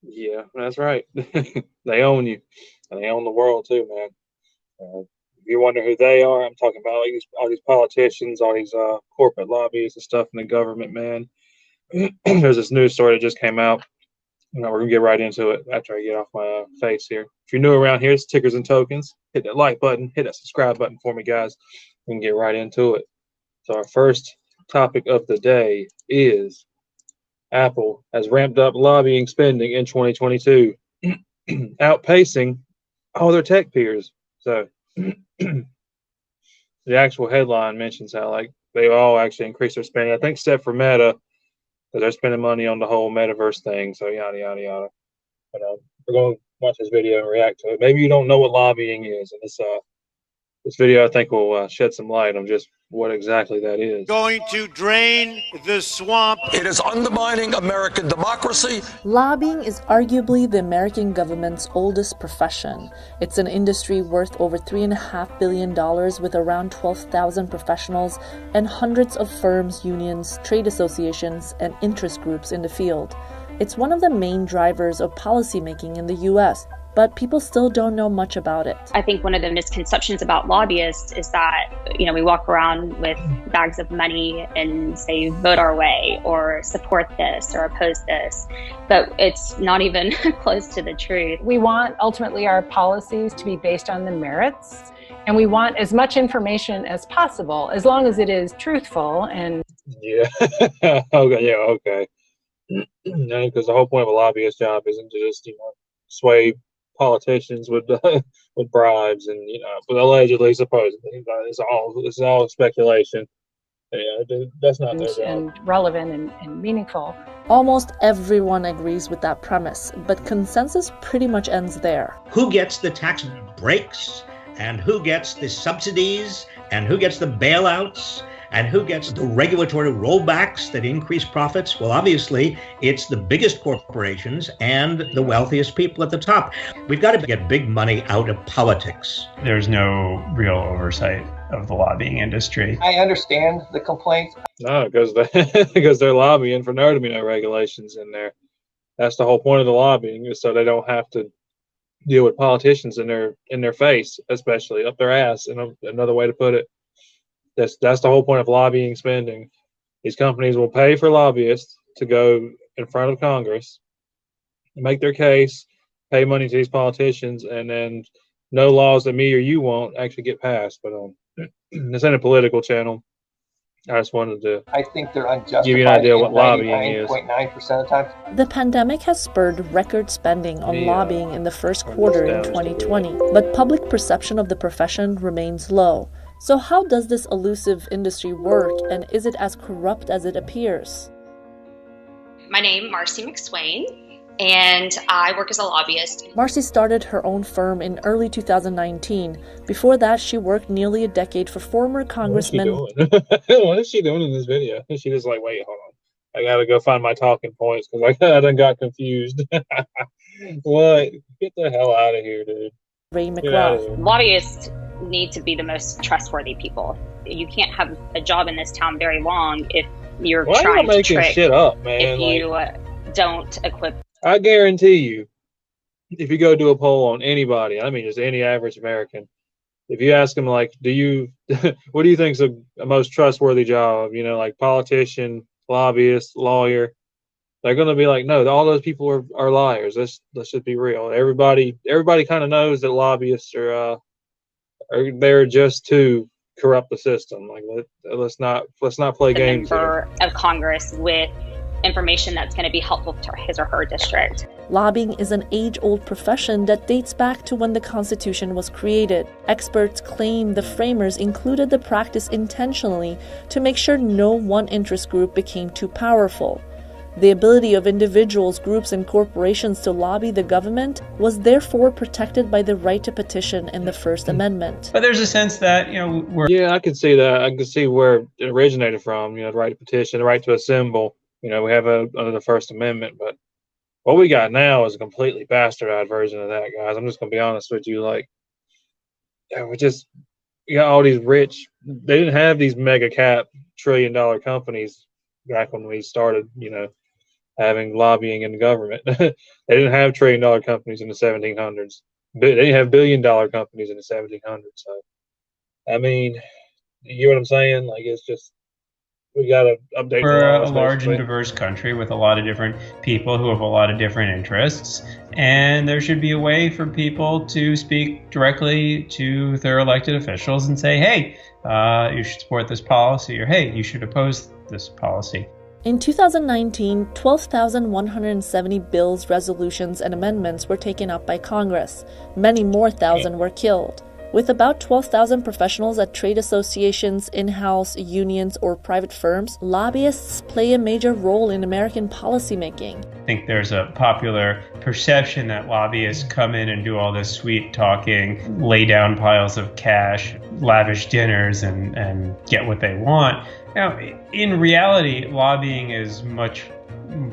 Yeah, that's right. They own you, and they own the world too, man. If you wonder who they are, I'm talking about like all these politicians, all these corporate lobbyists and stuff in the government, man. There's this news story that just came out. We're gonna get right into it after I get off my face here. If you're new around here, it's Tickers and Tokens. Hit that like button, hit that subscribe button for me, guys. We can get right into it. So our first topic of the day is Apple has ramped up lobbying spending in 2022, outpacing all their tech peers. So the actual headline mentions how like they've all actually increased their spending. I think except for Meta, because they're spending money on the whole metaverse thing. So yada yada yada. But we're going to watch this video and react to it. Maybe you don't know what lobbying is, and this video I think will shed some light on just what exactly that is. Going to drain the swamp. It is undermining American democracy. Lobbying is arguably the American government's oldest profession. It's an industry worth over $3.5 billion with around 12,000 professionals and hundreds of firms, unions, trade associations, and interest groups in the field. It's one of the main drivers of policymaking in the U.S., but people still don't know much about it. I think one of the misconceptions about lobbyists is that, we walk around with bags of money and say, vote our way or support this or oppose this, but it's not even close to the truth. We want ultimately our policies to be based on the merits, and we want as much information as possible, as long as it is truthful. And yeah, okay. Because the whole point of a lobbyist job isn't to just sway politicians with with bribes and but allegedly, supposedly, it's all speculation. Yeah, that's not their job. And relevant and meaningful. Almost everyone agrees with that premise, but consensus pretty much ends there. Who gets the tax breaks, and who gets the subsidies, and who gets the bailouts, and who gets the regulatory rollbacks that increase profits? Well, obviously, it's the biggest corporations and the wealthiest people at the top. We've got to get big money out of politics. There's no real oversight of the lobbying industry. I understand the complaints. No, because they're lobbying for there to be no regulations in there. That's the whole point of the lobbying, is so they don't have to deal with politicians in their face, especially up their ass. And another way to put it. That's the whole point of lobbying spending. These companies will pay for lobbyists to go in front of Congress and make their case, pay money to these politicians, and then no laws that me or you want actually get passed. But this ain't a political channel. I just wanted to I think they're unjustified. Give you an idea what lobbying is. 99.9% of the time. The pandemic has spurred record spending on lobbying in the first quarter in 2020, but public perception of the profession remains low. So how does this elusive industry work, and is it as corrupt as it appears? My name is Marcy McSwain, and I work as a lobbyist. Marcy started her own firm in early 2019. Before that, she worked nearly a decade for former congressmen. What is she doing in this video? She just like, wait, hold on. I gotta go find my talking points because I done got confused. What? Get the hell out of here, dude. Ray McGrath. Lobbyists need to be the most trustworthy people. You can't have a job in this town very long if you're trying to trick shit up, man. If you don't equip. I guarantee you, if you go do a poll on anybody, I mean just any average American, if you ask them like, what do you think's a most trustworthy job? Like politician, lobbyist, lawyer. They're gonna be like, no, all those people are liars. Let's just be real. Everybody kind of knows that lobbyists are there just to corrupt the system. Like let's not play games. Member of Congress with information that's going to be helpful to his or her district. Lobbying is an age-old profession that dates back to when the Constitution was created. Experts claim the framers included the practice intentionally to make sure no one interest group became too powerful. The ability of individuals, groups, and corporations to lobby the government was therefore protected by the right to petition in the First Amendment. But there's a sense that, Yeah, I can see that. I can see where it originated from, the right to petition, the right to assemble. We have under the First Amendment, but what we got now is a completely bastardized version of that, guys. I'm just going to be honest with you. Like, we got all these rich, they didn't have these mega cap $1 trillion companies back when we started, having lobbying in the government. They didn't have $1 trillion companies in the 1700s. They didn't have $1 billion companies in the 1700s. So, I mean, you know what I'm saying? Like, it's just, we got to update the We're a laws, large and basically. diverse country with a lot of different people who have a lot of different interests, and there should be a way for people to speak directly to their elected officials and say, hey, you should support this policy, or hey, you should oppose this policy. In 2019, 12,170 bills, resolutions, and amendments were taken up by Congress. Many more thousand were killed. With about 12,000 professionals at trade associations, in-house, unions, or private firms, lobbyists play a major role in American policymaking. I think there's a popular perception that lobbyists come in and do all this sweet talking, lay down piles of cash, lavish dinners, and get what they want. Now, in reality, lobbying is much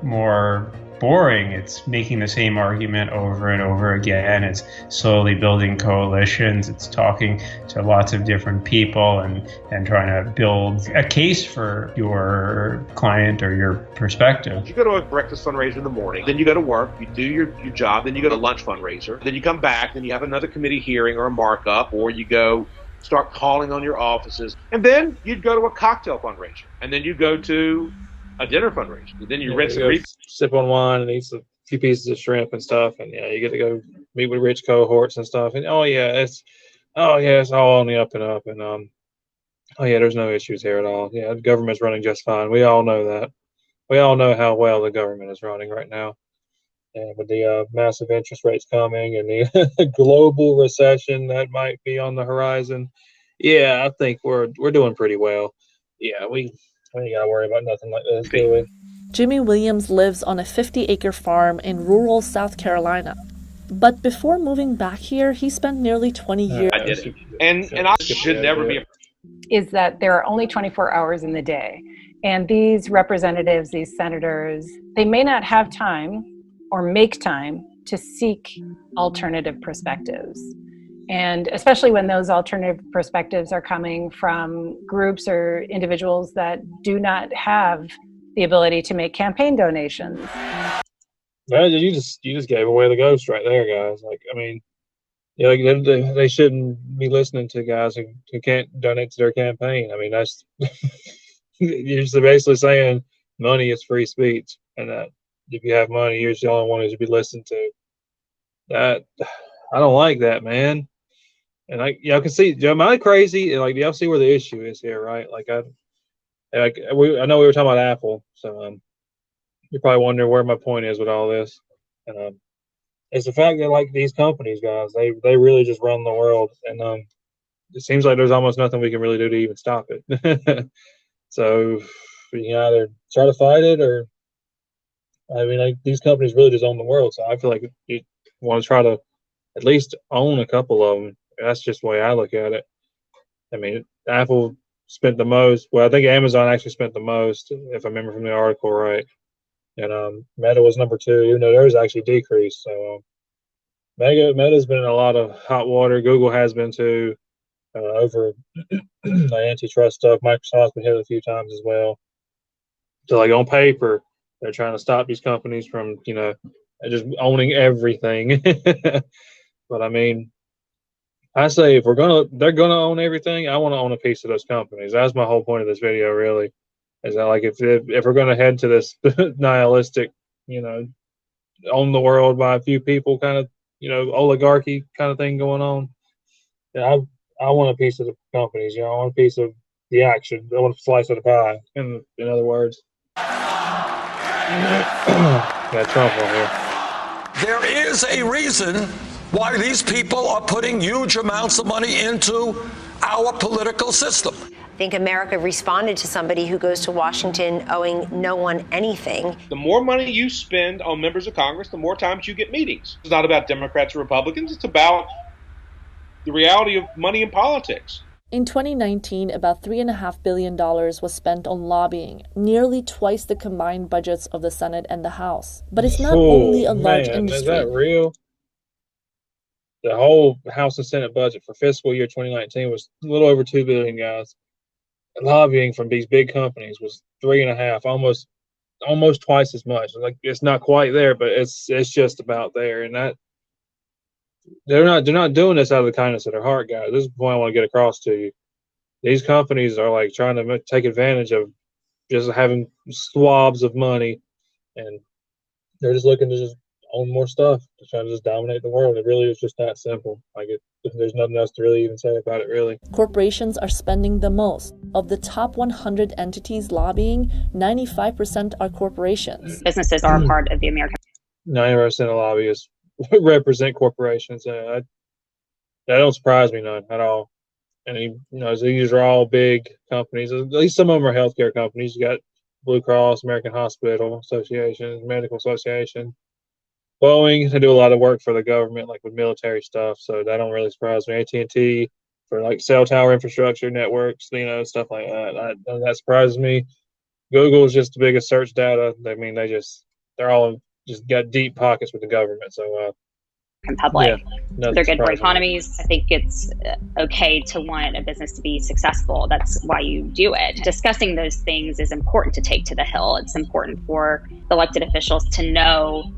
more boring. It's making the same argument over and over again. It's slowly building coalitions. It's talking to lots of different people and trying to build a case for your client or your perspective. You go to a breakfast fundraiser in the morning, then you go to work, you do your job, then you go to a lunch fundraiser, then you come back, then you have another committee hearing or a markup, or you go start calling on your offices, and then you'd go to a cocktail fundraiser, and then you go to a dinner fundraiser, and then you rinse and repeat. Sip on wine and eat a few pieces of shrimp and stuff, and you get to go meet with rich cohorts and stuff. And it's all on the up and up. And there's no issues here at all. Yeah, the government's running just fine. We all know that. We all know how well the government is running right now. And with the massive interest rates coming and the global recession that might be on the horizon, I think we're doing pretty well. Yeah, we ain't got to worry about nothing like this, do we? Jimmy Williams lives on a 50-acre farm in rural South Carolina. But before moving back here, he spent nearly 20 years. I did it. And I should never be. Is that there are only 24 hours in the day. And these representatives, these senators, they may not have time or make time to seek alternative perspectives. And especially when those alternative perspectives are coming from groups or individuals that do not have the ability to make campaign donations. Man, you just gave away the ghost right there, guys. Like, I mean, they shouldn't be listening to guys who can't donate to their campaign. I mean, that's you're just basically saying money is free speech, and that if you have money, you're the only one who should be listened to. That I don't like that, man. And I can see, am I crazy? Like, y'all see where the issue is here, right? I know we were talking about Apple, so you're probably wondering where my point is with all this. And it's the fact that, like, these companies, guys, they really just run the world, and it seems like there's almost nothing we can really do to even stop it. So we can either try to fight it, or these companies really just own the world. So I feel like you want to try to at least own a couple of them. That's just the way I look at it. I mean, Apple spent the most. Well, I think Amazon actually spent the most, if I remember from the article right. And Meta was number 2, even though theirs actually decreased. So Meta's been in a lot of hot water. Google has been too, over the antitrust stuff. Microsoft's been hit a few times as well. So, like, on paper, they're trying to stop these companies from, just owning everything. But I mean, I say if they're gonna own everything, I want to own a piece of those companies. That's my whole point of this video, really. Is that, like, if we're gonna head to this nihilistic, own the world by a few people kind of, oligarchy kind of thing going on, I want a piece of the companies. I want a piece of the action. I want a slice of the pie. In other words, got Trump on here. There is a reason why these people are putting huge amounts of money into our political system. I think America responded to somebody who goes to Washington owing no one anything. The more money you spend on members of Congress, the more times you get meetings. It's not about Democrats or Republicans. It's about the reality of money in politics. In 2019, about $3.5 billion was spent on lobbying, nearly twice the combined budgets of the Senate and the House. But it's not only a large industry. Is that real? The whole House and Senate budget for fiscal year 2019 was a little over $2 billion, guys. And lobbying from these big companies was 3.5, almost almost twice as much. Like it's not quite there, but it's just about there. And that they're not doing this out of the kindness of their heart, guys. This is the point I want to get across to you. These companies are like trying to take advantage of just having swabs of money, and they're just looking to just own more stuff, to try to just dominate the world. It really is just that simple. There's nothing else to really even say about it, really. Corporations are spending the most. Of the top 100 entities lobbying, 95% are corporations. Businesses are a part of the American 90% of lobbyists represent corporations. That don't surprise me none at all. And these are all big companies. At least some of them are healthcare companies. You got Blue Cross, American Hospital Association, Medical Association, Boeing. They do a lot of work for the government, like with military stuff. So that don't really surprise me. AT&T for like cell tower infrastructure networks, stuff like that. That surprises me. Google is just the biggest search data. I mean, they're all just got deep pockets with the government. So public. Yeah, they're good for economies. I think it's okay to want a business to be successful. That's why you do it. Discussing those things is important to take to the Hill. It's important for elected officials to know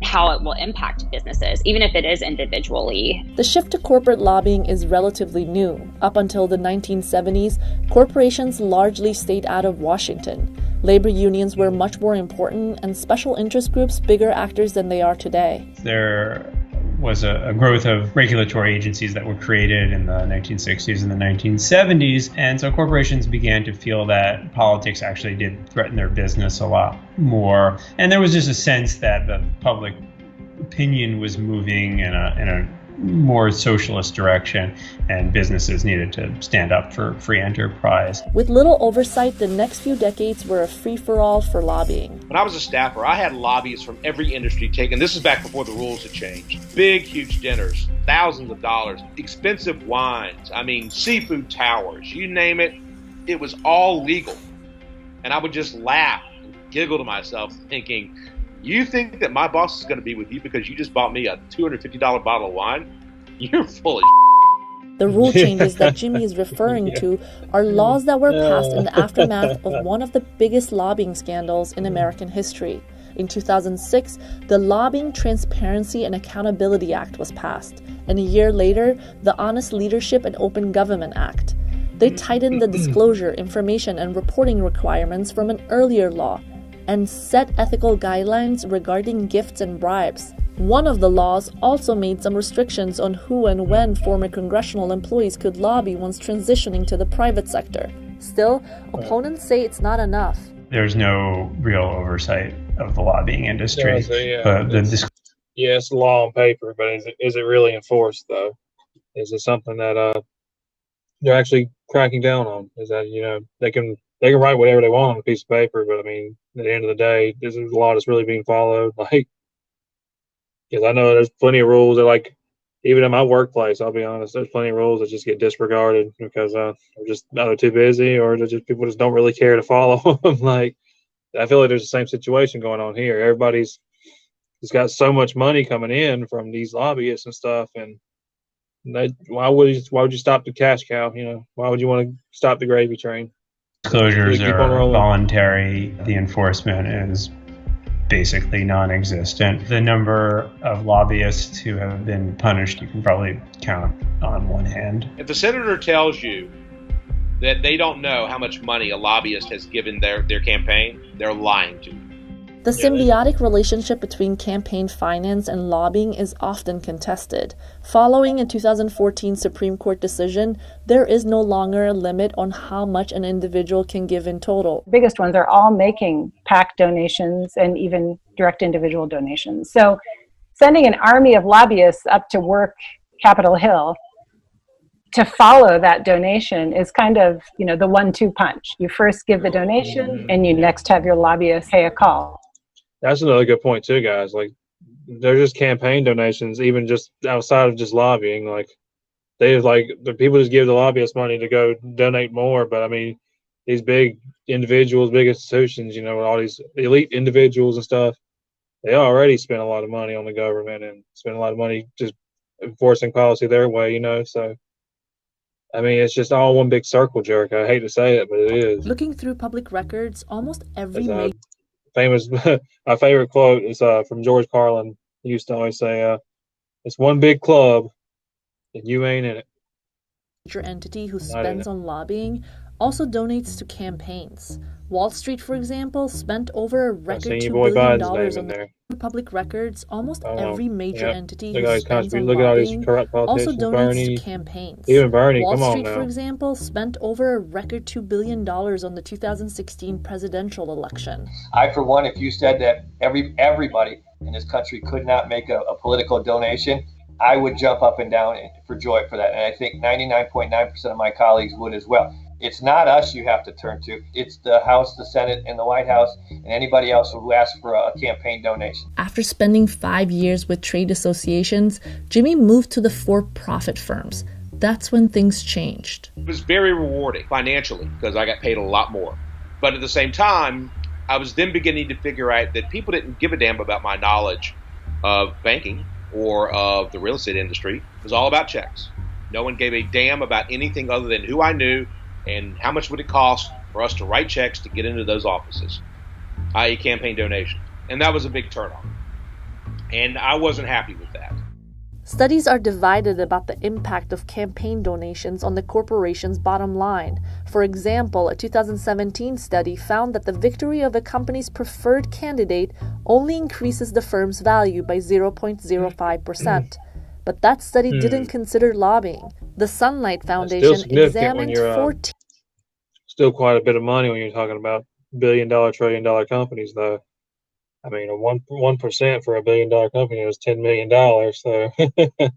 how it will impact businesses, even if it is individually. The shift to corporate lobbying is relatively new. Up until the 1970s, corporations largely stayed out of Washington. Labor unions were much more important, and special interest groups bigger actors than they are today. There was a growth of regulatory agencies that were created in the 1960s and the 1970s. And so corporations began to feel that politics actually did threaten their business a lot more. And there was just a sense that the public opinion was moving in a more socialist direction, and businesses needed to stand up for free enterprise. With little oversight, the next few decades were a free-for-all for lobbying. When I was a staffer, I had lobbyists from every industry taken. This is back before the rules had changed. Big, huge dinners, thousands of dollars, expensive wines, seafood towers, you name it. It was all legal. And I would just laugh and giggle to myself thinking, you think that my boss is going to be with you because you just bought me a $250 bottle of wine? You're full of The rule changes that Jimmy is referring to are laws that were passed in the aftermath of one of the biggest lobbying scandals in American history. In 2006, the Lobbying Transparency and Accountability Act was passed, and a year later, the Honest Leadership and Open Government Act. They tightened the disclosure, information, and reporting requirements from an earlier law, and set ethical guidelines regarding gifts and bribes. One of the laws also made some restrictions on who and when former congressional employees could lobby once transitioning to the private sector. Still, opponents say it's not enough. There's no real oversight of the lobbying industry. It's law on paper, but is it really enforced, though? Is it something that they're actually cracking down on? Is that, they can write whatever they want on a piece of paper, but at the end of the day, there's a law that's really being followed. Because I know there's plenty of rules that, even in my workplace, I'll be honest, there's plenty of rules that just get disregarded because they're just either too busy or people just don't really care to follow them. I feel like there's the same situation going on here. Everybody's just got so much money coming in from these lobbyists and stuff, and why would you stop the cash cow? Why would you want to stop the gravy train? Disclosures are voluntary. The enforcement is basically non-existent. The number of lobbyists who have been punished, you can probably count on one hand. If a senator tells you that they don't know how much money a lobbyist has given their campaign, they're lying to you. The symbiotic relationship between campaign finance and lobbying is often contested. Following a 2014 Supreme Court decision, there is no longer a limit on how much an individual can give in total. The biggest ones are all making PAC donations and even direct individual donations. So sending an army of lobbyists up to work Capitol Hill to follow that donation is kind of, the 1-2 punch. You first give the donation and you next have your lobbyist pay a call. That's another good point too, guys. They're just campaign donations, even just outside of just lobbying. The people just give the lobbyists money to go donate more. But these big individuals, big institutions, all these elite individuals and stuff, they already spend a lot of money on the government and spend a lot of money just enforcing policy their way, So, it's just all one big circle jerk. I hate to say it, but it is. Looking through public records, almost every famous, my favorite quote is from George Carlin. He used to always say, "It's one big club, and you ain't in it." Major entity who Not in spends it. on lobbying also donates to campaigns. Wall Street, for example, spent over a I record seen your $2 boy billion Biden's name on in there. the public records. Almost Oh, every major yep. entity Look who at all these spends on contributors. Look at all these lobbying corrupt also politicians. donates Bernie, to campaigns. even Bernie. Wall Come on Street, for now. example, spent over a record $2 billion on the 2016 presidential election. I, for one, if you said that everybody in this country could not make a political donation, I would jump up and down for joy for that. And I think 99.9% of my colleagues would as well. It's not us you have to turn to. It's the House, the Senate, and the White House, and anybody else who asks for a campaign donation. After spending 5 years with trade associations, Jimmy moved to the for-profit firms. That's when things changed. It was very rewarding financially because I got paid a lot more. But at the same time, I was then beginning to figure out that people didn't give a damn about my knowledge of banking or of the real estate industry. It was all about checks. No one gave a damn about anything other than who I knew and how much would it cost for us to write checks to get into those offices, i.e. campaign donations. And that was a big turnoff. And I wasn't happy with that. Studies are divided about the impact of campaign donations on the corporation's bottom line. For example, a 2017 study found that the victory of a company's preferred candidate only increases the firm's value by 0.05%. But that study didn't consider lobbying. The Sunlight Foundation examined 14. Still quite a bit of money when you're talking about billion-dollar, trillion-dollar companies, though. I mean, a 1% for a billion-dollar company is $10 million. So I mean,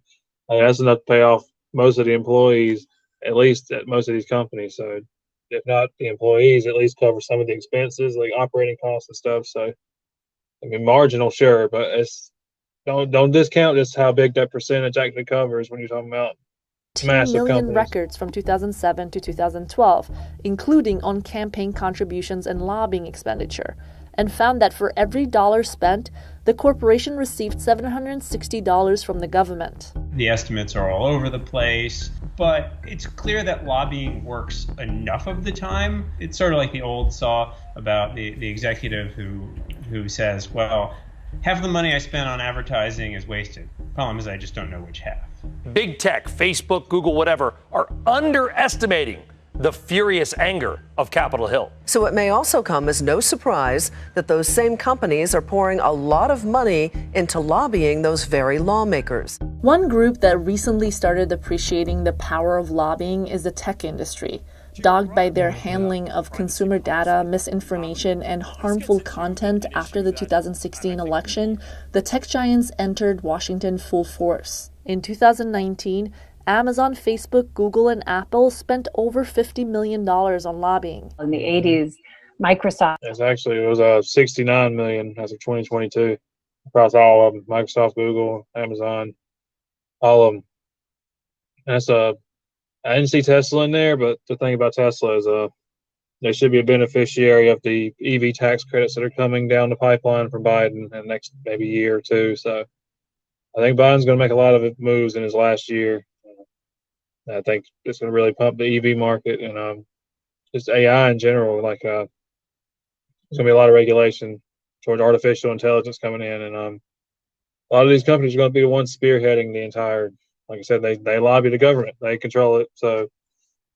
that's enough to pay off most of the employees, at least at most of these companies. So if not the employees, at least cover some of the expenses, like operating costs and stuff. So I mean, marginal, sure, but it's don't discount just how big that percentage actually covers when you're talking about 10 massive million companies. records from 2007 to 2012, including on campaign contributions and lobbying expenditure, and found that for every dollar spent, the corporation received $760 from the government. The estimates are all over the place, but it's clear that lobbying works enough of the time. It's sort of like the old saw about the executive who says, well, half the money I spent on advertising is wasted. Problem is I just don't know which half. Big tech, Facebook, Google, whatever, are underestimating the furious anger of Capitol Hill. So it may also come as no surprise that those same companies are pouring a lot of money into lobbying those very lawmakers. One group that recently started appreciating the power of lobbying is the tech industry. Dogged by their handling of consumer data, misinformation, and harmful content after the 2016 election, the tech giants entered Washington full force. In 2019, Amazon, Facebook, Google, and Apple spent over $50 million on lobbying. In the 80s, Microsoft. It was 69 million as of 2022 across all of them: Microsoft, Google, Amazon, all of them. That's I didn't see Tesla in there, but the thing about Tesla is they should be a beneficiary of the EV tax credits that are coming down the pipeline from Biden in the next maybe year or two. So I think Biden's going to make a lot of moves in his last year. I think it's going to really pump the EV market and just AI in general. Like there's going to be a lot of regulation towards artificial intelligence coming in, and a lot of these companies are going to be the ones spearheading the entire. Like I said, they lobby the government. They control it. So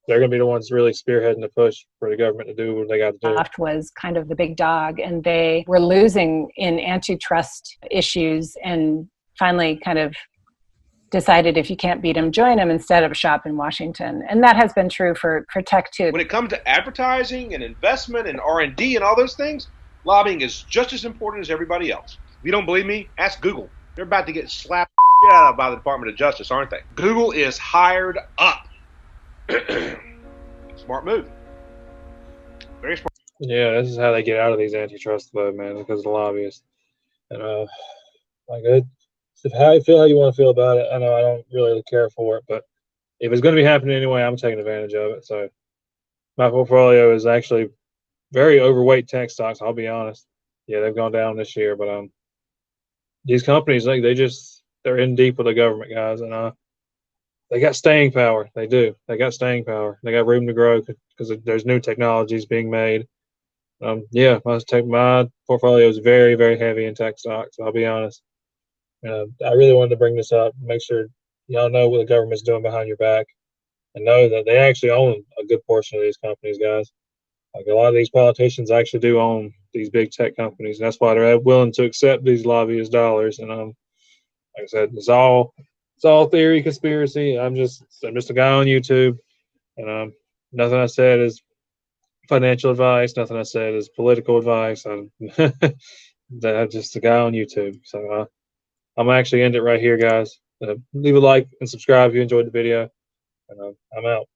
they're going to be the ones really spearheading the push for the government to do what they got to do. Microsoft was kind of the big dog, and they were losing in antitrust issues and finally kind of decided if you can't beat them, join them instead of shop in Washington. And that has been true for tech too. When it comes to advertising and investment and R&D and all those things, lobbying is just as important as everybody else. If you don't believe me, ask Google. They're about to get slapped out by the Department of Justice, aren't they? Google is hired up. Smart move. Very smart. Yeah, this is how they get out of these antitrust though, man, because of the lobbyists. And how you feel, how you want to feel about it. I know I don't really care for it, but if it's going to be happening anyway, I'm taking advantage of it. So my portfolio is actually very overweight tech stocks. I'll be honest. Yeah, they've gone down this year, but these companies, like they're in deep with the government, guys, and they got staying power. They do. They got staying power. They got room to grow because there's new technologies being made. Yeah, my portfolio is very, very heavy in tech stocks. I'll be honest. I really wanted to bring this up, make sure y'all know what the government's doing behind your back, and know that they actually own a good portion of these companies, guys. Like a lot of these politicians actually do own these big tech companies, and that's why they're willing to accept these lobbyist dollars. And like I said, it's all theory, conspiracy. I'm just a guy on YouTube, and nothing I said is financial advice. Nothing I said is political advice. I'm just a guy on YouTube. So I'm gonna actually end it right here, guys. Leave a like and subscribe if you enjoyed the video, and I'm out.